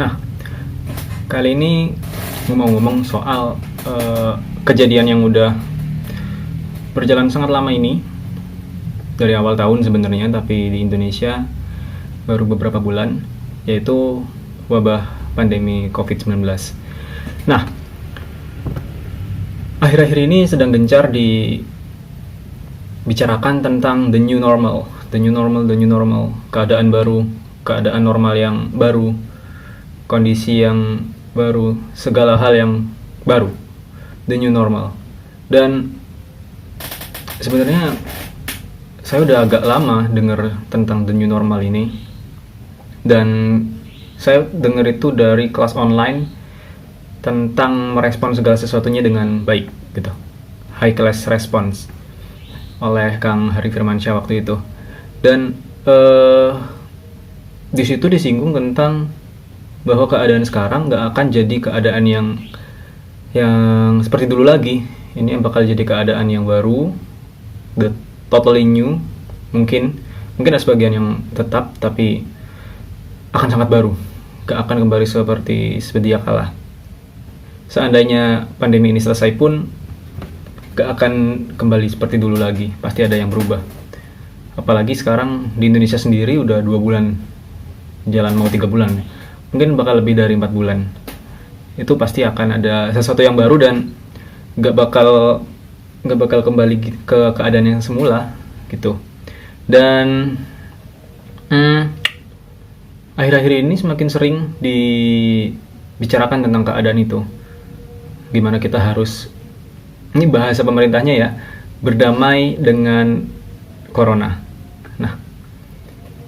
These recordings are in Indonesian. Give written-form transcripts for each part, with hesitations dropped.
Nah, kali ini ngomong-ngomong soal kejadian yang udah berjalan sangat lama ini, dari awal tahun sebenarnya, tapi di Indonesia baru beberapa bulan, yaitu wabah pandemi COVID-19. Nah, akhir-akhir ini sedang gencar dibicarakan tentang the new normal, keadaan baru, keadaan normal yang baru, kondisi yang baru, segala hal yang baru, the new normal. Dan sebenarnya saya udah agak lama dengar tentang the new normal ini, dan saya dengar itu dari kelas online tentang merespon segala sesuatunya dengan baik gitu, high class response oleh Kang Hari Firmansyah waktu itu. Dan di situ disinggung tentang bahwa keadaan sekarang nggak akan jadi keadaan yang seperti dulu lagi. Ini yang bakal jadi keadaan yang baru, the totally new. Mungkin ada sebagian yang tetap, tapi akan sangat baru, gak akan kembali seperti sedia kala. Seandainya pandemi ini selesai pun gak akan kembali seperti dulu lagi, pasti ada yang berubah. Apalagi sekarang di Indonesia sendiri udah 2 bulan, jalan mau 3 bulan, mungkin bakal lebih dari 4 bulan. Itu pasti akan ada sesuatu yang baru dan gak bakal kembali ke keadaan yang semula gitu. Dan akhir-akhir ini semakin sering dibicarakan tentang keadaan itu, gimana kita harus, ini bahasa pemerintahnya ya, berdamai dengan corona. Nah,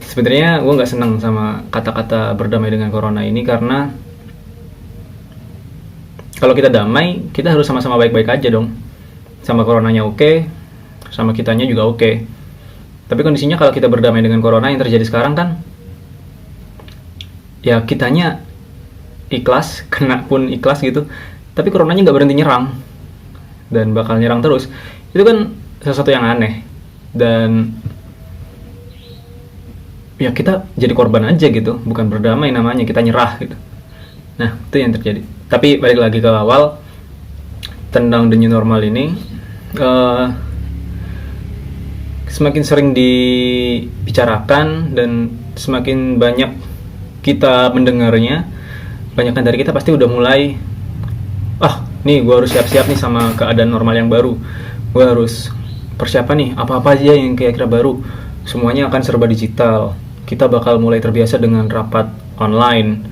sebenarnya gue nggak senang sama kata-kata berdamai dengan corona ini, karena kalau kita damai, kita harus sama-sama baik-baik aja dong. Sama coronanya oke, sama kitanya juga oke. Tapi kondisinya kalau kita berdamai dengan corona, yang terjadi sekarang kan, ya kitanya ikhlas, kena pun ikhlas gitu, tapi coronanya nggak berhenti nyerang, dan bakal nyerang terus. Itu kan sesuatu yang aneh, dan ya kita jadi korban aja gitu, bukan berdamai namanya, kita nyerah gitu. Nah, itu yang terjadi. Tapi balik lagi ke awal tentang the new normal ini, semakin sering dibicarakan dan semakin banyak kita mendengarnya. Banyakan dari kita pasti udah mulai, nih gue harus siap-siap nih sama keadaan normal yang baru, gue harus persiapan nih apa-apa aja yang kira-kira baru. Semuanya akan serba digital, kita bakal mulai terbiasa dengan rapat online,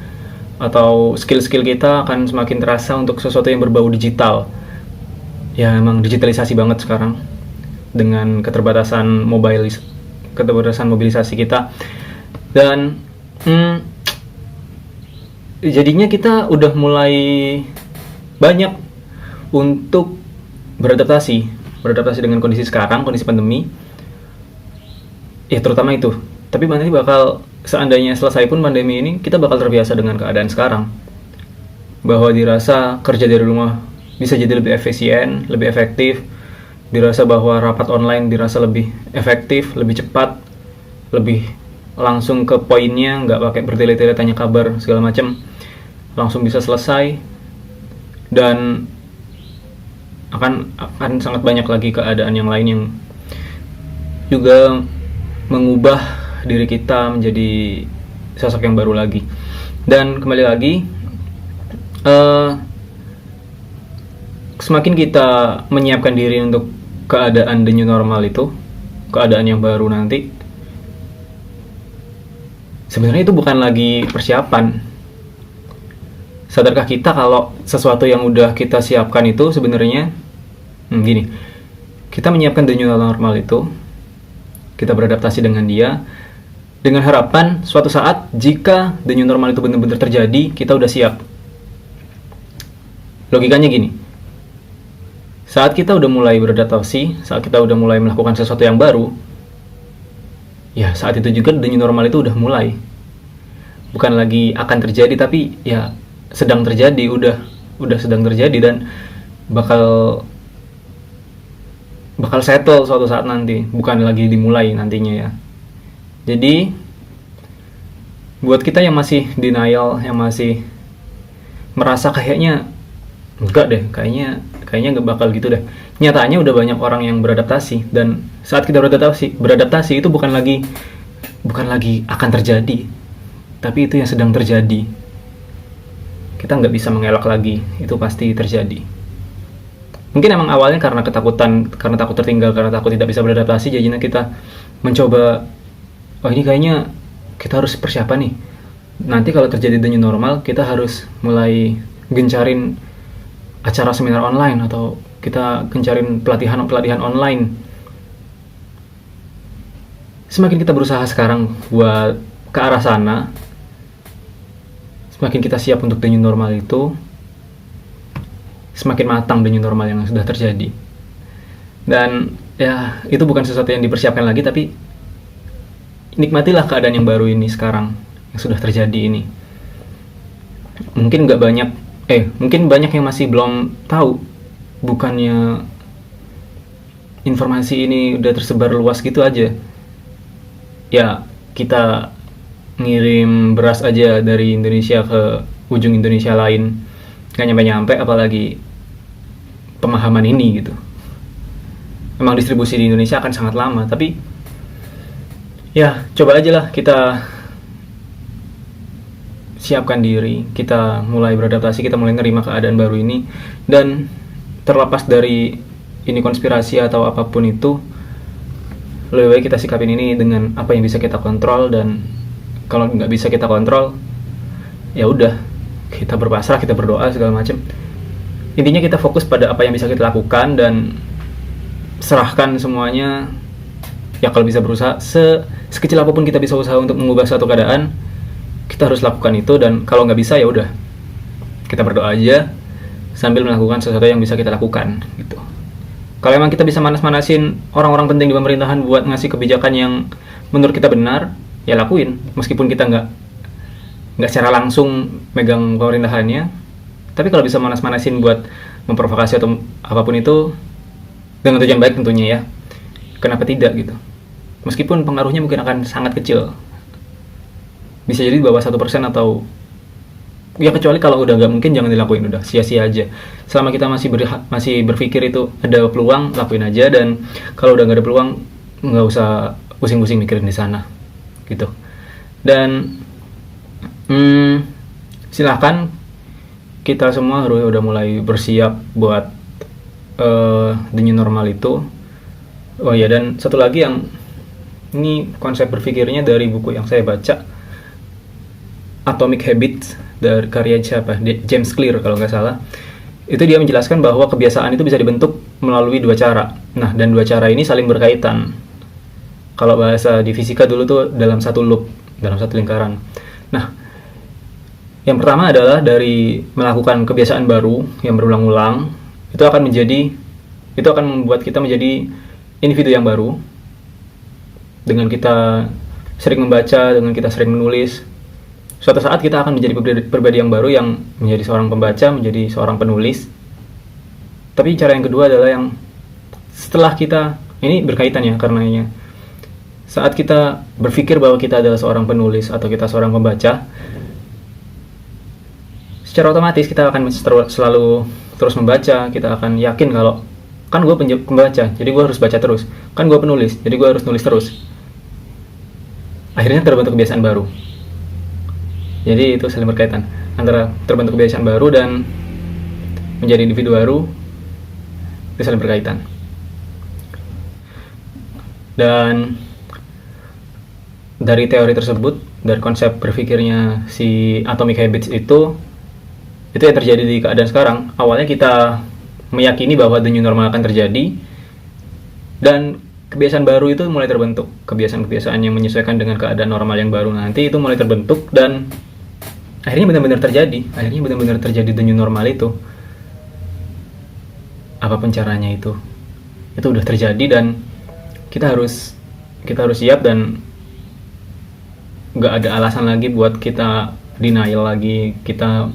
atau skill-skill kita akan semakin terasa untuk sesuatu yang berbau digital. Ya emang digitalisasi banget sekarang dengan keterbatasan mobilisasi kita. Dan jadinya kita udah mulai banyak untuk beradaptasi dengan kondisi sekarang, kondisi pandemi ya, terutama itu. Tapi nanti bakal, seandainya selesai pun pandemi ini, kita bakal terbiasa dengan keadaan sekarang, bahwa dirasa kerja dari rumah bisa jadi lebih efisien, lebih efektif, dirasa bahwa rapat online dirasa lebih efektif, lebih cepat, lebih langsung ke poinnya, nggak pakai bertele-tele tanya kabar segala macam, langsung bisa selesai. Dan akan sangat banyak lagi keadaan yang lain yang juga mengubah diri kita menjadi sosok yang baru lagi. Dan kembali lagi, semakin kita menyiapkan diri untuk keadaan the new normal itu, keadaan yang baru nanti, sebenarnya itu bukan lagi persiapan. Sadarkah kita kalau sesuatu yang udah kita siapkan itu sebenarnya gini, kita menyiapkan the new normal itu, kita beradaptasi dengan dia, dengan harapan suatu saat jika the new normal itu benar-benar terjadi, kita udah siap. Logikanya gini, saat kita udah mulai beradaptasi, saat kita udah mulai melakukan sesuatu yang baru, ya saat itu juga the new normal itu udah mulai. Bukan lagi akan terjadi, tapi ya sedang terjadi, udah sedang terjadi, dan bakal settle suatu saat nanti, bukan lagi dimulai nantinya ya. Jadi buat kita yang masih denial, yang masih merasa kayaknya enggak deh, kayaknya nggak bakal gitu deh. Nyatanya udah banyak orang yang beradaptasi, dan saat kita beradaptasi itu bukan lagi akan terjadi, tapi itu yang sedang terjadi. Kita nggak bisa mengelak lagi, itu pasti terjadi. Mungkin emang awalnya karena ketakutan, karena takut tertinggal, karena takut tidak bisa beradaptasi, jadinya kita mencoba, oh ini kayaknya kita harus persiapan nih. Nanti kalau terjadi the new normal, kita harus mulai gencarin acara seminar online, atau kita gencarin pelatihan online. Semakin kita berusaha sekarang buat ke arah sana, semakin kita siap untuk the new normal itu, semakin matang the new normal yang sudah terjadi. Dan ya, itu bukan sesuatu yang dipersiapkan lagi, tapi nikmatilah keadaan yang baru ini sekarang, yang sudah terjadi ini. Mungkin banyak yang masih belum tahu, bukannya informasi ini udah tersebar luas gitu aja. Ya, kita ngirim beras aja dari Indonesia ke ujung Indonesia lain, gak nyampe-nyampe, apalagi pemahaman ini gitu. Memang distribusi di Indonesia akan sangat lama, tapi ya coba aja lah kita siapkan diri, kita mulai beradaptasi, kita mulai nerima keadaan baru ini, dan terlepas dari ini konspirasi atau apapun itu, lebih baik kita sikapin ini dengan apa yang bisa kita kontrol, dan kalau nggak bisa kita kontrol, ya udah, kita berpasrah, kita berdoa segala macam. Intinya kita fokus pada apa yang bisa kita lakukan, dan serahkan semuanya. Ya kalau bisa berusaha, sekecil apapun kita bisa usaha untuk mengubah suatu keadaan, kita harus lakukan itu. Dan kalau nggak bisa, ya udah, kita berdoa aja sambil melakukan sesuatu yang bisa kita lakukan gitu. Kalau emang kita bisa manas-manasin orang-orang penting di pemerintahan buat ngasih kebijakan yang menurut kita benar, ya lakuin, meskipun kita nggak secara langsung megang pemerintahannya. Tapi kalau bisa manas-manasin buat memprovokasi atau apapun itu dengan tujuan baik tentunya, ya kenapa tidak gitu. Meskipun pengaruhnya mungkin akan sangat kecil, bisa jadi di bawah 1% atau ya, kecuali kalau udah nggak mungkin, jangan dilakuin, udah sia-sia aja. Selama kita masih berpikir itu ada peluang, lakuin aja. Dan kalau udah nggak ada peluang, nggak usah pusing-pusing mikirin di sana gitu. Dan silahkan, kita semua harus udah mulai bersiap buat the new normal itu. Oh ya, dan satu lagi, yang ini konsep berpikirnya dari buku yang saya baca, Atomic Habits, dari karya siapa? James Clear kalau nggak salah. Itu dia menjelaskan bahwa kebiasaan itu bisa dibentuk melalui 2 cara. Nah, dan 2 cara ini saling berkaitan. Kalau bahasa di fisika dulu tuh dalam satu loop, dalam satu lingkaran. Nah, yang pertama adalah dari melakukan kebiasaan baru yang berulang-ulang, itu akan membuat kita menjadi individu yang baru. Dengan kita sering membaca, dengan kita sering menulis, suatu saat kita akan menjadi pribadi yang baru, yang menjadi seorang pembaca, menjadi seorang penulis. Tapi cara yang kedua adalah yang setelah kita, ini berkaitan ya karenanya, saat kita berpikir bahwa kita adalah seorang penulis atau kita seorang pembaca, secara otomatis kita akan selalu terus membaca. Kita akan yakin kalau, kan gue pembaca, jadi gue harus baca terus. Kan gue penulis, jadi gue harus nulis terus. Akhirnya terbentuk kebiasaan baru. Jadi itu saling berkaitan, antara terbentuk kebiasaan baru dan menjadi individu baru, itu saling berkaitan. Dan dari teori tersebut, dari konsep berpikirnya si Atomic Habits itu yang terjadi di keadaan sekarang. Awalnya kita meyakini bahwa the new normal akan terjadi, dan kebiasaan baru itu mulai terbentuk. Kebiasaan-kebiasaan yang menyesuaikan dengan keadaan normal yang baru nanti itu mulai terbentuk, dan akhirnya benar-benar terjadi the new normal itu. Apapun caranya itu udah terjadi, dan kita harus siap, dan nggak ada alasan lagi buat kita denial lagi, kita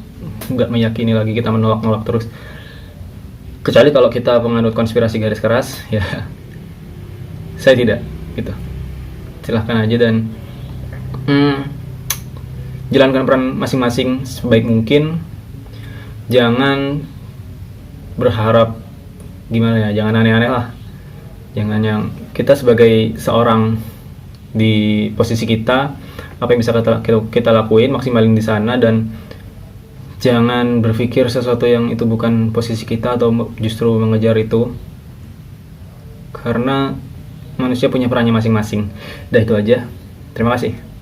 nggak meyakini lagi, kita menolak terus. Kecuali kalau kita penganut konspirasi garis keras, ya saya tidak gitu. Silahkan aja. Dan jalankan peran masing-masing sebaik mungkin. Jangan berharap gimana ya, jangan aneh-aneh lah. Jangan yang kita sebagai seorang di posisi kita, apa yang bisa kita lakuin, maksimalin di sana, dan jangan berpikir sesuatu yang itu bukan posisi kita atau justru mengejar itu, karena manusia punya perannya masing-masing. Dah, itu aja. Terima kasih.